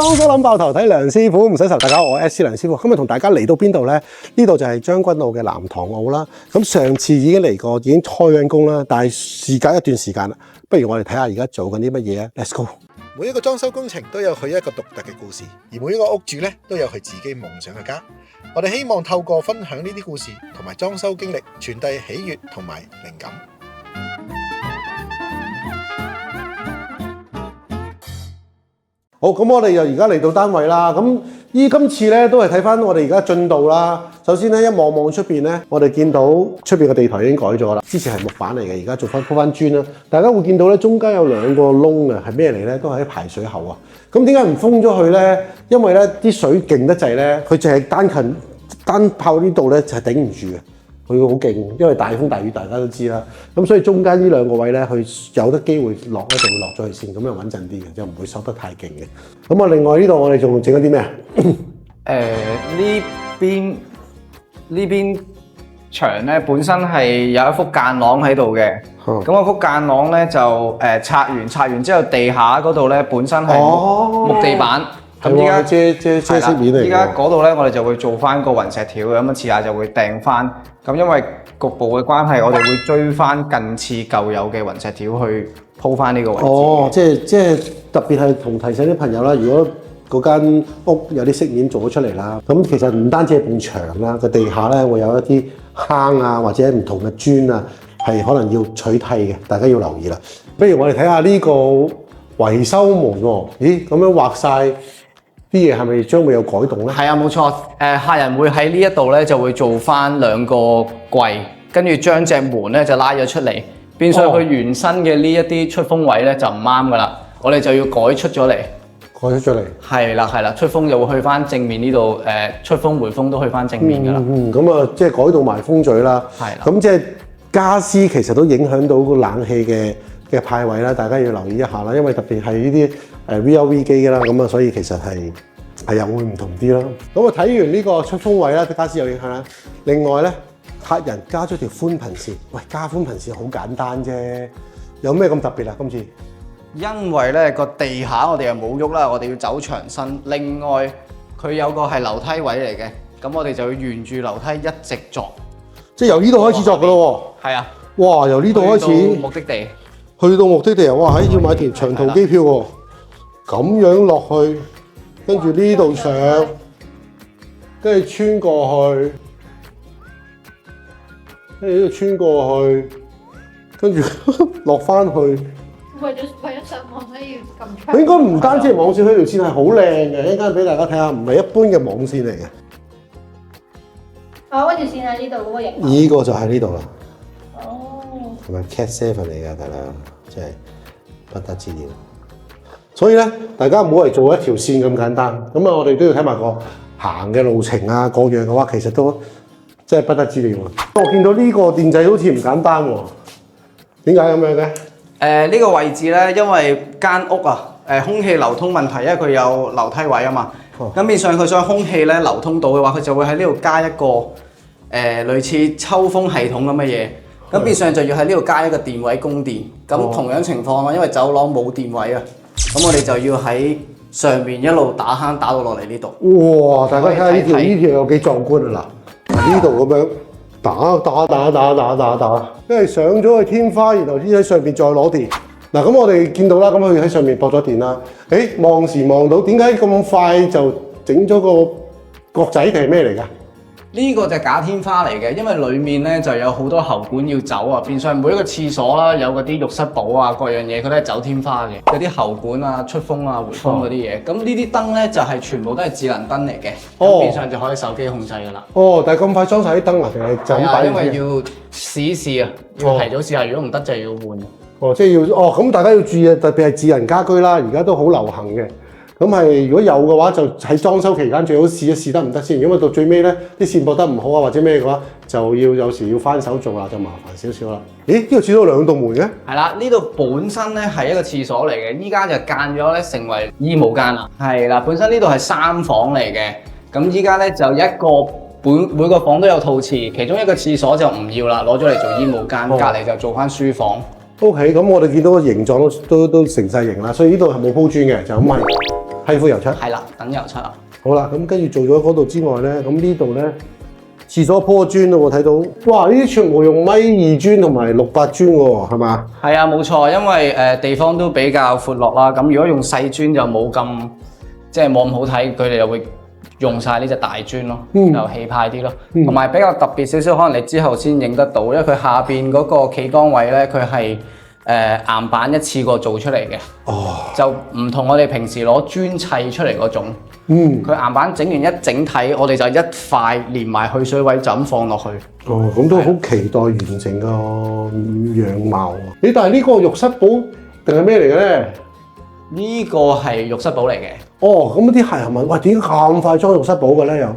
裝修諗爆頭睇梁師傅唔使愁，大家好，我係 S 梁師傅。今日同大家嚟到邊度呢？呢度就係將軍澳嘅南塘澳啦。咁上次已經嚟過，已經開緊工啦。但係事隔一段時間啦，不如我哋睇下而家做緊啲乜嘢啊 ？Let's go！ 每一個裝修工程都有佢一個獨特嘅故事，而每一個屋主咧都有佢自己夢想嘅家。我哋希望透過分享呢啲故事同埋裝修經歷，傳遞喜悅同埋靈感。好，咁我哋又而家嚟到單位啦。咁今次咧都係睇翻我哋而家進度啦。首先咧一望望出邊咧，我哋見到出邊嘅地台已經改咗啦。之前係木板嚟嘅，而家做翻鋪翻磚啦。大家會見到咧中間有兩個窿啊，係咩嚟咧？都係啲排水口啊。咁點解唔封咗佢咧？因為咧啲水勁得滯咧，佢淨係單靠呢度咧就係頂唔住嘅。佢好勁，因為大風大雨大家都知啦。咁所以中間呢兩個位咧，佢有得機會落咧，就會落咗去先，咁樣穩陣啲嘅，就唔會收得太勁嘅。咁啊，另外呢度我哋仲整咗啲咩啊？呢邊牆咧本身係有一幅間廊喺度嘅，咁嗰幅間廊咧就拆完之後，地下嗰度咧本身係木地板。咁依家遮色面嚟嘅。依家嗰度咧，我哋就會做翻個雲石條嘅，咁啊遲下就會掟翻。咁因為局部嘅關係，我哋會追翻近似舊有嘅雲石條去鋪翻呢個位置。哦，即係特別係同提醒啲朋友啦，如果嗰間屋有啲色面做咗出嚟啦，咁其實唔單止係埲牆啦，個地下咧會有一啲坑啊，或者唔同嘅磚啊，係可能要取替嘅，大家要留意啦。不如我哋睇下呢個維修門喎，咦咁樣畫晒。啲嘢係咪將會有改動咧？係啊，冇錯。客人會喺呢一度咧就會做翻兩個櫃，跟住將隻門咧就拉咗出嚟，變相佢原身嘅呢一啲出風位咧就唔啱噶啦，我哋就要改出咗嚟。改出咗嚟。係啦，出風就會去翻正面呢度，出風回風都去翻正面噶啦。咁啊，即係改到埋風嘴啦。係啦。咁即係傢俬其實都影響到個冷氣嘅派位啦，大家要留意一下啦，因為特別係呢啲VLV 機㗎啦，咁啊，所以其實係又會唔同啲啦。咁啊，睇完呢個出風位啦，對傢俬有影響啦。另外咧，客人加咗條寬頻線，喂，加寬頻線好簡單啫，有咩咁特別啊？今次因為咧個地下我哋又冇喐啦，我哋要走牆身。另外佢有個係樓梯位嚟嘅，咁我哋就要沿住樓梯一直鑿。即係由呢度開始鑿㗎咯喎。係啊。哇！由呢度開始。目的地。去到目的地啊！哇！要買條長途機票喎，咁樣落去，跟住呢度上，跟住穿過去，跟住呢度穿過去，跟住落翻去。為咗上網所以咁長。應該唔單止係網線，佢條線係好靚嘅，一陣間俾大家睇下，唔係一般嘅網線嚟嘅。嗰條線喺呢度嗰個型。呢個就喺呢度啦。哦。係咪 Cat 7嚟㗎？大佬真係不得之了。所以咧，大家唔好嚟做一條線咁簡單。咁啊，我哋都要睇埋個行嘅路程啊，各樣嘅話，其實都真係不得之了。我見到呢個電掣好似唔簡單喎，點解咁樣嘅？呢個位置咧，因為間屋啊，空氣流通問題，因為佢有樓梯位啊嘛。咁變相佢想空氣咧流通到嘅話，佢就會喺呢度加一個類似抽風系統咁嘅嘢。咁變相就要喺呢度加一個電位供電。咁同樣情況啊，因為走廊冇電位啊，咁我哋就要喺上面一路打坑打到落嚟呢度。哇！大家睇下呢條有幾壯觀啊！嗱，呢度咁樣打，跟住上咗去天花，然後先喺上邊再攞電。嗱，咁我哋見到啦，咁佢喺上面駁咗電啦。望時望到，點解咁快就整咗個角仔定係咩嚟㗎？呢個就係假天花嚟嘅，因為裡面咧就有好多喉管要走啊，變相每一個廁所啦，有嗰啲浴室寶啊，各樣嘢佢都係走天花嘅，有啲喉管啊、出風啊、回風嗰啲嘢。咁呢啲燈咧就係全部都係智能燈嚟嘅，咁變相就可以手機控制㗎啦。哦，但係咁快裝晒啲燈啊？定係就咁擺？因為要試一試啊，要提早試下，如果唔得就要換。即係要咁大家要注意啊，特別係智能家居啦，而家都好流行嘅。咁係如果有嘅話，就喺裝修期間最好試一試得唔得先。因為到最尾咧，啲線駁得唔好啊，或者咩嘅話，就要有時要翻手做啦，就麻煩少少啦。咦？呢度廁所兩道門嘅？係啦，呢度本身咧係一個廁所嚟嘅，依家就間咗咧成為衣帽間啦。係啦，本身呢度係3房嚟嘅，咁依家咧就一個每個房都有套廁，其中一個廁所就唔要啦，攞咗嚟做衣帽間，隔離就做翻書房。OK，咁我哋見到個形狀都成晒形啦，所以呢度係冇鋪磚嘅，就咁係批灰油漆。係啦，等油漆啊。好啦，咁跟住做咗嗰度之外咧，咁呢度咧廁所鋪磚咯，我睇到，哇！呢啲全部用米2磚同埋6、8磚喎，係嘛？係啊，冇錯，因為地方都比較闊落啦。咁如果用細磚就冇咁即係冇咁好睇，佢哋就會用晒呢隻大磚咯，就氣派啲咯。同埋比較特別少少，可能你之後先影得到，因為佢下邊嗰個企缸位咧，佢係岩板一次過做出嚟嘅。哦，就唔同我哋平時攞磚砌出嚟嗰種。佢岩板整完一整體，我哋就一塊連埋去水位就咁放落去。哦，咁都好期待完成個樣貌啊！咦，但係呢個浴室寶定係咩嚟嘅咧？呢個係浴室寶嚟嘅。哦，咁啲係咪？喂，點解咁快裝浴室寶嘅咧？又？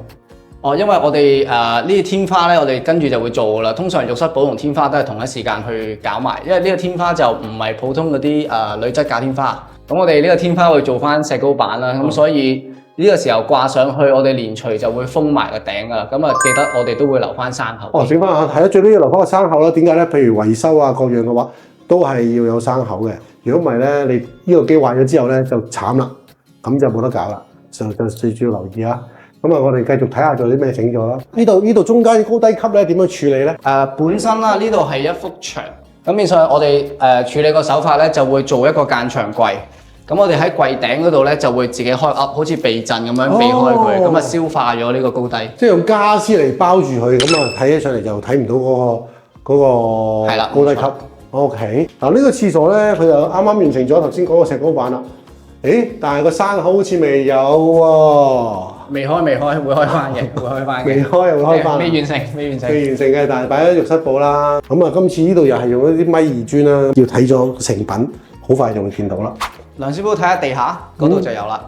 哦，因為我哋呢啲天花咧，我哋跟住就會做噶啦。通常浴室寶同天花都係同一時間去搞埋，因為呢個天花就唔係普通嗰啲鋁質假天花。咁我哋呢個天花會做翻石膏板啦，咁所以呢個時候掛上去，我哋連隨就會封埋個頂噶啦。咁啊，記得我哋都會留翻生口。哦，整翻下，係啦，最緊要留翻個生口啦。點解咧？譬如維修啊各樣嘅話，都係要有生口嘅。如果唔係咧，你呢個機壞咗之後咧，就慘啦，咁就冇得搞啦。就最主要留意啊。咁啊，我哋繼續睇下仲有啲咩整咗啦。呢度中間高低級咧點樣處理咧？本身啦，呢度係一幅牆，咁變相我哋處理個手法咧就會做一個間牆櫃。咁我哋喺櫃頂嗰度咧就會自己開噏，好似避震咁樣避開佢，咁啊消化咗呢個高低。即係用家私嚟包住佢，咁啊睇起上嚟就睇唔到嗰個高低級。OK， 嗱呢個廁所咧，佢就啱啱完成咗頭先嗰個石膏板啦。誒，但係個生口好似未有喎。未開，會開翻嘅，會開翻嘅。未開又會開翻。未完成嘅，但係擺喺浴室寶啦。咁啊，今次呢度又係用一啲米2磚啦。要睇咗成品，好快就會見到啦。梁師傅睇下地下嗰度就有啦。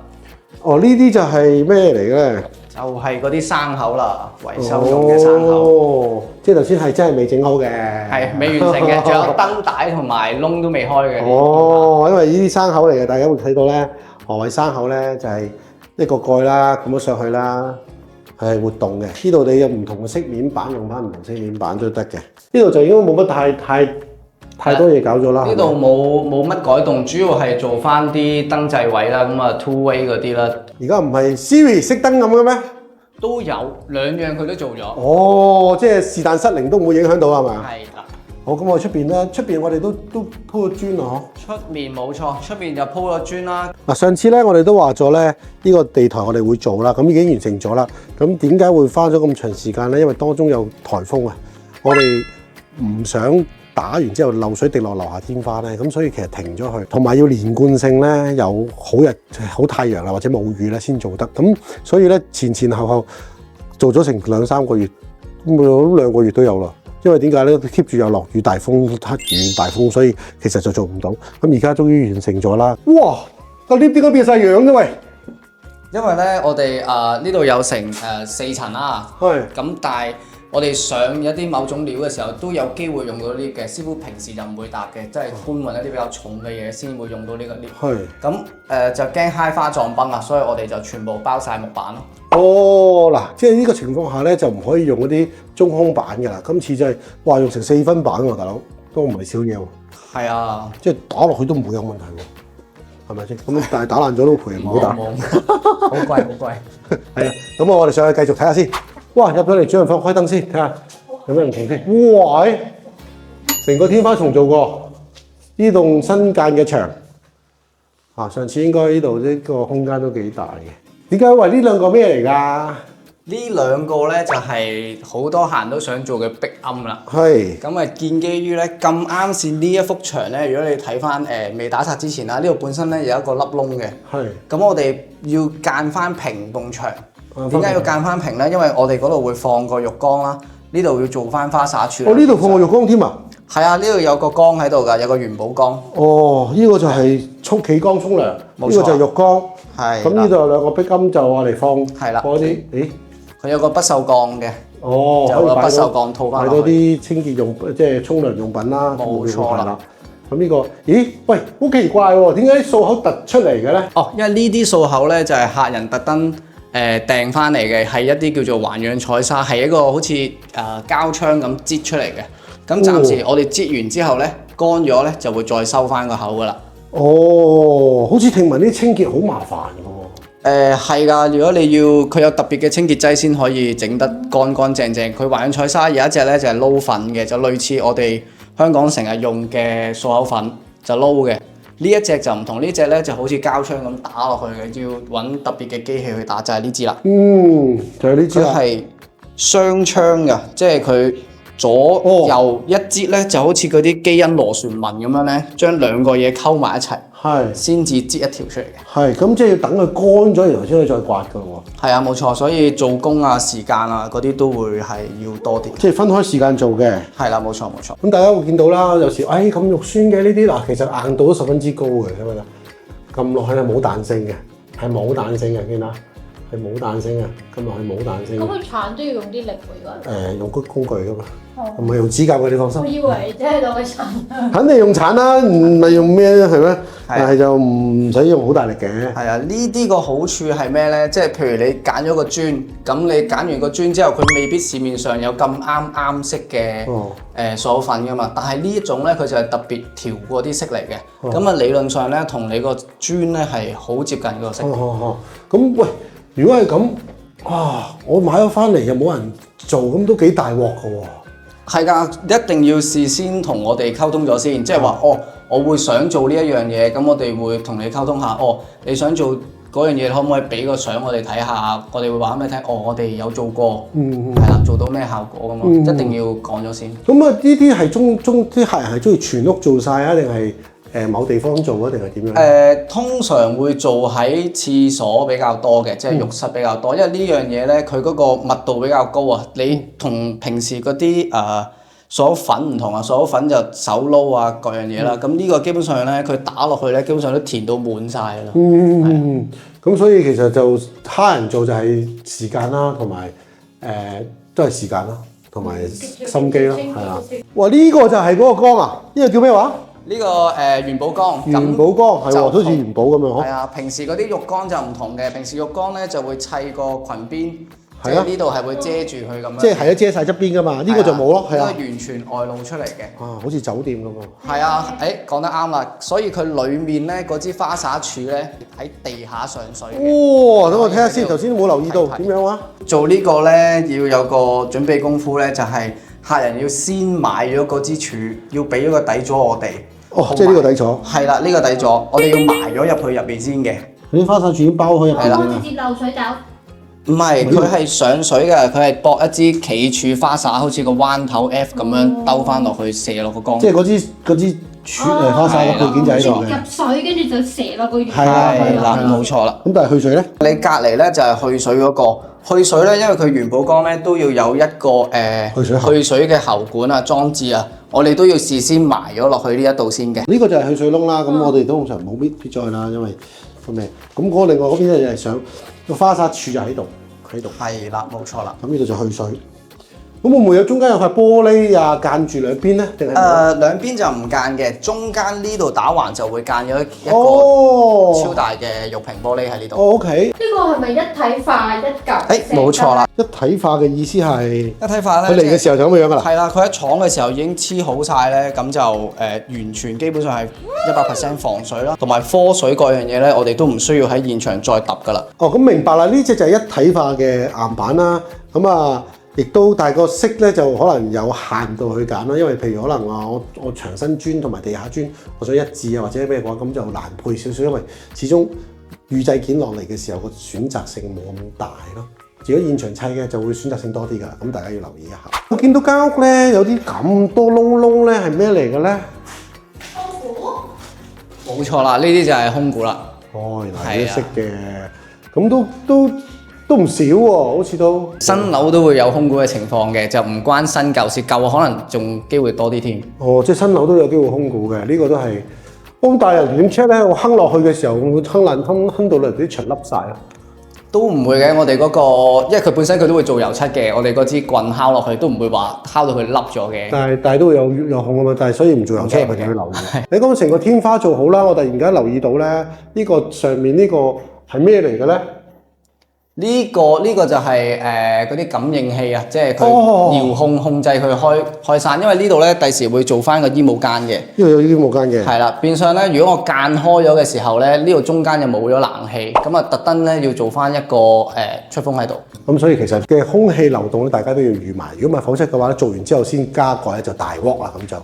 哦，呢啲就係咩嚟嘅咧？就係嗰啲生口啦，維修用嘅生口。哦，即係頭先係真係未整好嘅。係未完成嘅，仲有燈帶同埋窿都未開嘅。哦，因為呢啲生口嚟嘅，大家會睇到咧。何謂生口咧？就係一個蓋啦，咁樣上去啦，係活動嘅。呢度你有唔同嘅飾面板，用翻唔同飾面板都得嘅。呢度就應該冇乜太多嘢搞咗啦。呢度冇乜改動，主要係做翻啲燈掣位啦，咁啊 two way 嗰啲啦。而家唔係 Siri 熄燈咁嘅咩？都有兩樣佢都做咗。哦，即係是但失靈都唔會影響到係嘛？係啦。好，咁我出邊啦，出邊我哋都鋪咗磚啊，出面冇錯，出面就鋪咗磚啦。嗱，上次咧我哋都話咗咧，呢個地台我哋會做啦，咁已經完成咗啦。咁點解會花咗咁長時間咧？因為當中有颱風啊，我哋唔想打完之後漏水滴落樓下天花咧，咁所以其實停咗佢，同埋要連貫性咧有好太陽啦或者冇雨咧先做得。咁所以咧前後做咗成2、3個月，咁2個月都有啦。因為點解咧 keep 住有落雨、大風、黑雨、大風，所以其實就做唔到。咁而家終於完成咗啦！哇，個 lift 點解變晒樣嘅喂？因為咧，我哋呢度有成4層啦。係。咁但係我哋上一啲某種料嘅時候，都有機會用到 lift 嘅。師傅平時就唔會搭嘅，即係搬運一啲比較重嘅嘢先會用到呢個 lift。係。咁就驚揩花撞崩啊，所以我哋就全部包晒木板咯。哦，嗱，即係呢個情況下咧，就唔可以用嗰啲中空板㗎啦。今次就係話用成4分板喎，大佬都唔係少嘢喎。係啊，即係打落去都唔會有問題喎，係咪先？咁但係打爛咗都賠唔好打。好貴。係啊，咁我哋上去繼續睇下先。哇，入咗嚟主人房開燈先，睇下有咩唔同先。哇，成個天花重做過，呢棟新間嘅牆。上次應該呢度呢個空間都幾大嘅。點解話呢兩個咩嚟㗎？呢兩個咧就係好多客人都想做嘅壁龕啦。係。咁啊，建基於咧咁啱先呢一幅牆咧，如果你睇翻未打拆之前啦，呢度本身咧有一個凹窿嘅。係。咁我哋要間翻平埲牆。點解要間翻平咧？因為我哋嗰度會放個浴缸啦，呢度要做翻花灑處理。呢度放個浴缸添啊？係啊，呢度有個缸喺度㗎，有個元寶缸。哦，呢個就係企缸沖涼，呢個就係浴缸。係。咁呢度有兩個壁龕就我嚟放。係啦。嗰啲，咦？佢有個不鏽鋼嘅。哦。就有個不鏽鋼套翻落去。買多啲清潔用，即係沖涼用品啦。冇錯啦。咁呢個，咦？喂，好奇怪喎，點解啲掃口突出嚟嘅咧？哦，因為呢啲掃口咧就係客人特登訂翻嚟嘅，係一啲叫做環氧彩砂，係一個好似膠槍咁擠出嚟嘅。咁暫時我哋擠完之後咧，乾咗咧就會再收翻個口噶啦。哦，好似聽聞啲清潔好麻煩㗎喎。係㗎，如果你要佢有特別嘅清潔劑先可以整得乾乾淨淨。佢華潤菜沙有一隻咧就係撈粉嘅，就類似我哋香港成日用嘅漱口粉就撈嘅。呢一隻就唔同，呢隻咧就好似膠槍咁打落去嘅，要揾特別嘅機器去打，就係呢支啦。就係呢支啦。佢係雙槍㗎，即係佢左右一節咧，就好似嗰啲基因螺旋紋咁樣咧，將兩個嘢溝埋一齊。先至擠一條出嚟嘅。係，咁即係要等佢乾咗，然後先可以再刮㗎喎。係啊，冇錯，所以做工啊、時間啊嗰啲都會係要多啲。即係分開時間做嘅。係啦，冇錯冇錯。咁大家會見到啦，有時咁肉酸嘅呢啲嗱，其實硬度都十分之高嘅，睇唔睇到？撳落去係冇彈性嘅，係冇彈性嘅，見啦，係冇彈性嘅，撳落去冇彈性。咁佢鏟都要用啲力喎，用工具㗎嘛，唔係用指甲嘅，你放心。我以為即係攞去鏟。肯定用鏟啦，唔係用咩咧？係咩？但係就唔使用好大力嘅。係啊，呢啲個好處係咩咧？即係譬如你揀咗個磚，咁你揀完個磚之後，佢未必市面上有咁啱色嘅漱口粉噶嘛。但係呢一種咧，佢就係特別調過啲色嚟嘅。咁理論上咧，同你個磚咧係好接近個色。咁喂，如果係咁，我買咗翻嚟又冇人做，咁都幾大鑊㗎喎。係㗎，一定要事先同我哋溝通咗先，即係話我會想做呢一樣嘢，咁我哋會同你溝通下，你想做嗰樣嘢，可唔可以俾個相我哋睇下？我哋會話俾你聽，我哋有做過，係啦，做到咩效果咁嘛，一定要講咗先。咁呢啲係啲客人係中意全屋做晒啊，定係某地方做啊，定係點樣？通常會做喺廁所比較多嘅，即係浴室比較多，因為呢樣嘢咧，佢嗰個密度比較高啊。你同平時嗰啲漱口粉唔同啊，漱口粉就手撈啊各樣嘢啦。咁呢個基本上咧，佢打落去咧，基本上都填到滿晒啦。咁所以其實就蝦人做就係時間啦，同埋都係時間啦，同埋心機啦，係啦。哇！呢個就係嗰個缸啊？呢個叫咩話？呢個元寶缸，元寶缸係喎，好似元寶咁樣嗬。係啊，平時嗰啲浴缸就唔同嘅，平時浴缸咧就會砌個裙邊，即係呢度係會遮住佢咁樣。即係遮晒側邊噶嘛，呢個就冇咯，係啊。呢個完全外露出嚟嘅。好似酒店咁喎。係啊，講得啱啦，所以佢裡面咧嗰支花灑柱咧喺地下上水嘅。哇！等我睇下先，頭先冇留意到點樣啊？做呢個咧要有個準備功夫咧，就係客人要先買咗嗰支柱，要俾咗個底座我哋。即係呢個底座。係啦，呢個底座，我哋要埋咗入去入邊先嘅。啲花灑柱已經包開入邊啦。直接漏水走。唔係，佢係上水嘅，佢係駁一支企柱花灑，好似個彎頭 F 咁樣兜翻落去射落個缸。即係嗰支花灑嘅配件就喺度嘅。入水跟住就射落個圓。係啦，冇錯啦。咁但係去水咧？你隔離咧就係去水嗰個。去水咧，因為佢元寶缸咧都要有一個去水嘅喉管啊裝置啊，我哋都要事先埋咗落去呢一度先嘅。呢個就係去水窿啦，咁我哋通常冇必咗去啦，因為咩？咁嗰另外嗰邊咧就係上個花灑柱就喺度。係啦，冇錯啦。咁呢度就去水。咁會唔會有中間有塊玻璃啊間住兩邊咧？定係兩邊就唔間嘅，中間呢度打橫就會間咗一個超大嘅玉屏玻璃喺呢度。OK。呢個係咪一體化一嚿？冇錯啦。一體化嘅意思係一體化咧，佢嚟嘅時候就咁樣噶啦。係啦，佢喺廠嘅時候已經黐好晒咧，咁就完全基本上係100% 防水啦，同埋科水各樣嘢咧，我哋都唔需要喺現場再揼噶啦。咁明白啦，呢隻就係一體化嘅岩板啦。咁啊。亦都，但係個色咧就可能有限度去揀啦，因為譬如可能話我牆身磚同埋地下磚，我想一致啊或者咩嘅話，咁就難配少少，因為始終預製件落嚟嘅時候個選擇性冇咁大咯。如果現場砌嘅就會選擇性多啲㗎啦，咁大家要留意一下。我見到間屋咧有啲咁多窿窿咧，係咩嚟嘅咧？空鼓？冇錯啦，呢啲就係空鼓啦。原來係都識嘅，咁都唔少喎，好似都新樓都會有空鼓嘅情況嘅，就唔關新舊事，舊可能仲機會多啲添。即係新樓都有機會空鼓嘅，呢個都係。咁但係點 check 咧？我坑落去嘅時候會唔會坑到嚟啲牆凹晒啊？都唔會嘅，我哋嗰個，因為佢本身佢都會做油漆嘅，我哋嗰支棍敲落去都唔會話敲到佢凹咗嘅。但係都會有孔啊嘛，但係所以唔做油漆入去就要留意。你講成個天花做好啦，我突然間留意到咧，呢個上面呢個係咩嚟嘅咧？呢個就係嗰啲感應器啊，即係佢哦遙控制佢開散，因為呢度咧第時會做翻個煙霧間嘅。呢度有煙霧間嘅。係啦，變相咧，如果我間開咗嘅時候咧，呢度中間就冇咗冷氣，咁啊特登咧要做翻一個出風喺度。咁所以其實嘅空氣流動咧，大家都要預埋。如果唔係，否則嘅話咧，做完之後先加蓋咧就大鑊啦，咁就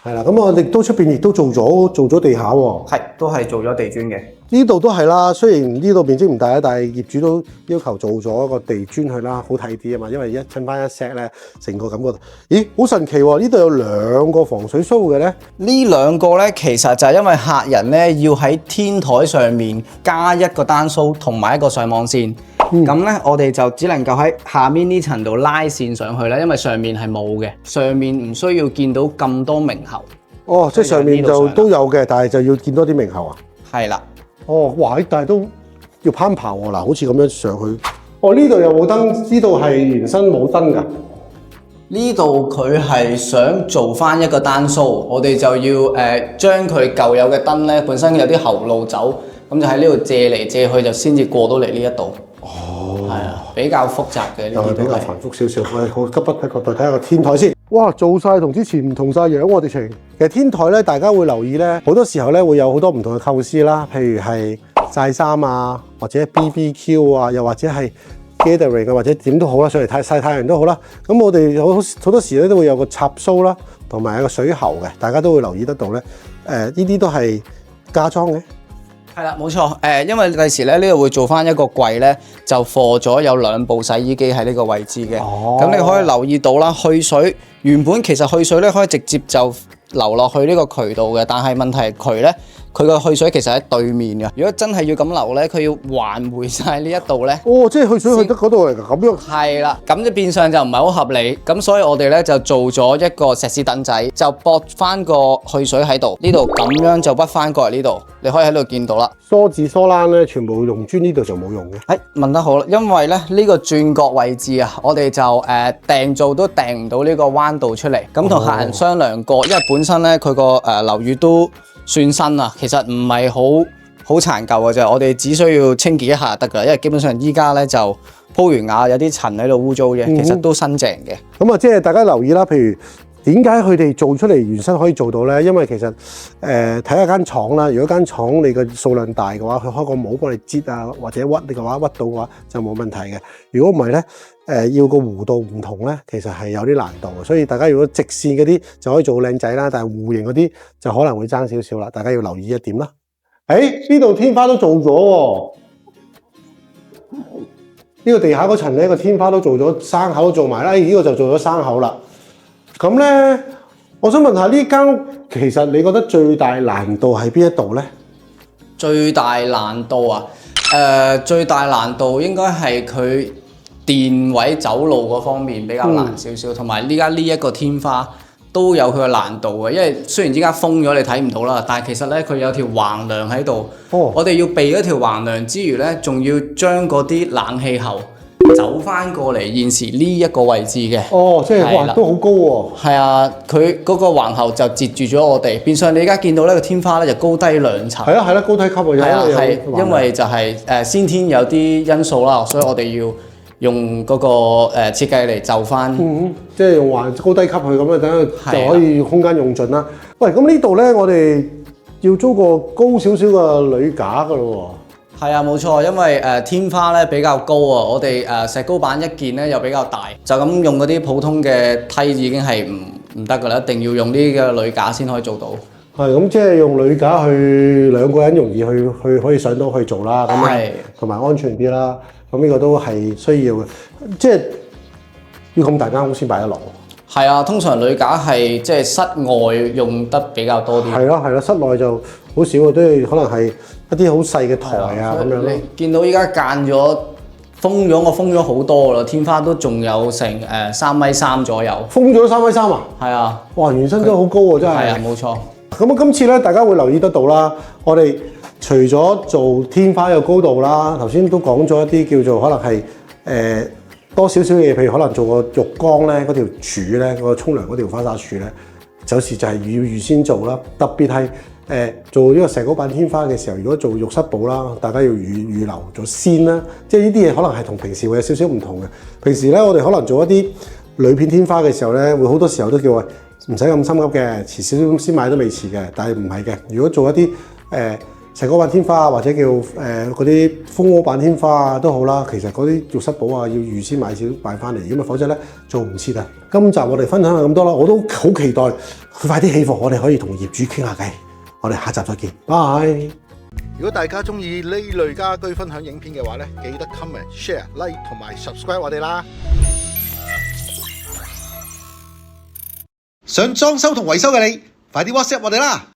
係啦。咁我哋都出邊亦都做咗地下喎。係，都係做咗地磚嘅。呢度都係啦，雖然呢度面積唔大啦，但係業主都要求做咗一個地磚去啦，好睇啲啊嘛。因為一襯翻一 set 咧，成個感覺，咦，好神奇喎！呢度有兩個防水蘇嘅咧。呢兩個咧，其實就係因為客人咧要喺天台上面加一個單蘇同埋一個上網線。咁咧，我哋就只能夠喺下面呢層度拉線上去啦，因為上面係冇嘅，上面唔需要見到咁多明喉。哦，即係上面就都有嘅，但係就要見多啲明喉啊。係啦。哦，哇！但係都要攀爬喎，嗱，好似咁樣上去。哦，呢度又冇燈，呢度係原身冇燈㗎。呢度佢係想做翻一個單蘇，我哋就要將佢舊有嘅燈咧，本身有啲後路走，咁就喺呢度借嚟借去，就先至過到嚟呢一度。哦，係啊，比較複雜嘅呢啲都係比較繁複少少。我哋好急不及待睇下個天台先。哇，做晒同之前唔同晒樣喎，直情。其實天台咧，大家會留意咧，好多時候咧會有好多唔同嘅構思啦，譬如係曬衫啊，或者 BBQ 啊，又或者係 gathering 啊，或者點都好啦，上嚟曬太陽都好啦。咁我哋好多時咧都會有個插蘇啦，同埋一個水喉嘅，大家都會留意得到咧。呢啲都係加裝嘅。係啦，冇錯。因為第時咧呢度會做翻一個櫃咧，就放咗有2部洗衣機喺呢個位置嘅。咁你可以留意到啦，去水原本其實去水咧可以直接就流落去呢個渠道嘅，但係問題係渠咧，佢個去水其實喺對面嘅。如果真係要咁流咧，佢要環回晒呢一度咧。哦，即係去水去得嗰度嚟㗎，咁樣。係啦，咁就變相就唔係好合理。咁所以我哋咧就做咗一個石屎凳仔，就駁翻個去水喺度，呢度咁樣就屈翻過嚟呢度，你可以喺度見到啦。梳子梳欄咧，全部用磚，呢度就冇用嘅。問得好啦，因為咧呢個轉角位置啊，我哋就訂做都訂唔到呢個彎道出嚟。咁同客人商量過，因為本身咧佢個樓宇都算新啊，其實唔係好殘舊嘅啫，我哋只需要清潔一下就得㗎啦。因為基本上依家咧就鋪完瓦，有啲塵喺度污糟啫，其實都新淨嘅。咁啊，即係大家留意啦，譬如點解佢哋做出嚟原身可以做到咧？因為其實睇下間廠啦，如果間廠你個數量大嘅話，佢開個模幫你擠啊，或者屈你嘅話屈到嘅話就冇問題嘅。如果唔係咧，要個弧度唔同咧，其實係有啲難度嘅。所以大家如果直線嗰啲就可以做靚仔啦，但係弧形嗰啲就可能會爭少少啦。大家要留意一點啦。呢度天花都做咗喎，呢個地下嗰層咧個天花都做咗，生口都做埋啦。呢個就做咗生口啦。咁咧，我想問下呢間屋，其實你覺得最大難度係邊一度咧？最大難度啊，最大難度應該係佢電位走路嗰方面比較難少少，同埋依家呢一個天花都有佢嘅難度嘅，因為雖然依家封咗你睇唔到啦，但係其實咧佢有條橫梁喺度，我哋要避嗰條橫梁之餘咧，仲要將嗰啲冷氣喉走翻過嚟現時呢一個位置嘅。哦，即係哇，都好高喎。係啊，佢嗰個橫喉就截住咗我哋，變相你而家見到呢個天花咧就高低兩層。係啦，高低級啊，係啊，係因為就係先天有啲因素啦，所以我哋要用嗰個設計嚟就翻。即係用橫高低級去咁啊，等佢就可以空間用盡啦。喂，咁呢度咧，我哋要租個高少少嘅鋁架噶咯喎。係啊，冇錯，因為天花咧比較高啊，我哋石膏板一件咧又比較大，就咁用嗰啲普通嘅梯已經係唔得噶啦，一定要用呢個鋁架先可以做到。係咁，即係用鋁架去2個人容易去可以上到去做啦，咁啊同埋安全啲啦。咁呢個都係需要嘅，即係要咁大間屋先擺得落。係啊，通常鋁架係即係室外用得比較多啲。係咯，室內就好少啊，都係可能係一啲好細嘅台啊咁樣咯。你見到依家間咗封咗，我封咗好多啦，天花都仲有成3.3米左右。封咗3.3米啊？係啊。哇，原身都好高喎，真係。係啊，冇錯。咁今次咧，大家會留意得到啦，我哋除咗做天花嘅高度啦，頭先都講咗一啲叫做可能係多少少嘢，譬如可能做個浴缸咧，嗰條柱咧，個沖涼嗰條花灑柱咧，有時就係要預先做啦。特別係做呢個石膏板天花嘅時候，如果做浴室寶啦，大家要預留咗先啦。即係呢啲嘢可能係同平時會有少少唔同嘅。平時咧，我哋可能做一啲鋁片天花嘅時候咧，會好多時候都叫話唔使咁心急嘅，遲少少先買都未遲嘅。但係唔係嘅，如果做一啲石膏板天花或者叫嗰啲蜂窩板天花啊都好啦，其實嗰啲浴室寶啊要預先買少買翻嚟，因為否則咧做唔切啊。今集我哋分享下咁多啦，我都好期待佢快啲起貨，我哋可以同業主傾下偈。我哋下集再見，拜。如果大家中意呢類家居分享影片嘅話咧，記得 comment、share、like 同埋 subscribe 我哋啦。想裝修同維修嘅你，快啲 WhatsApp 我哋啦！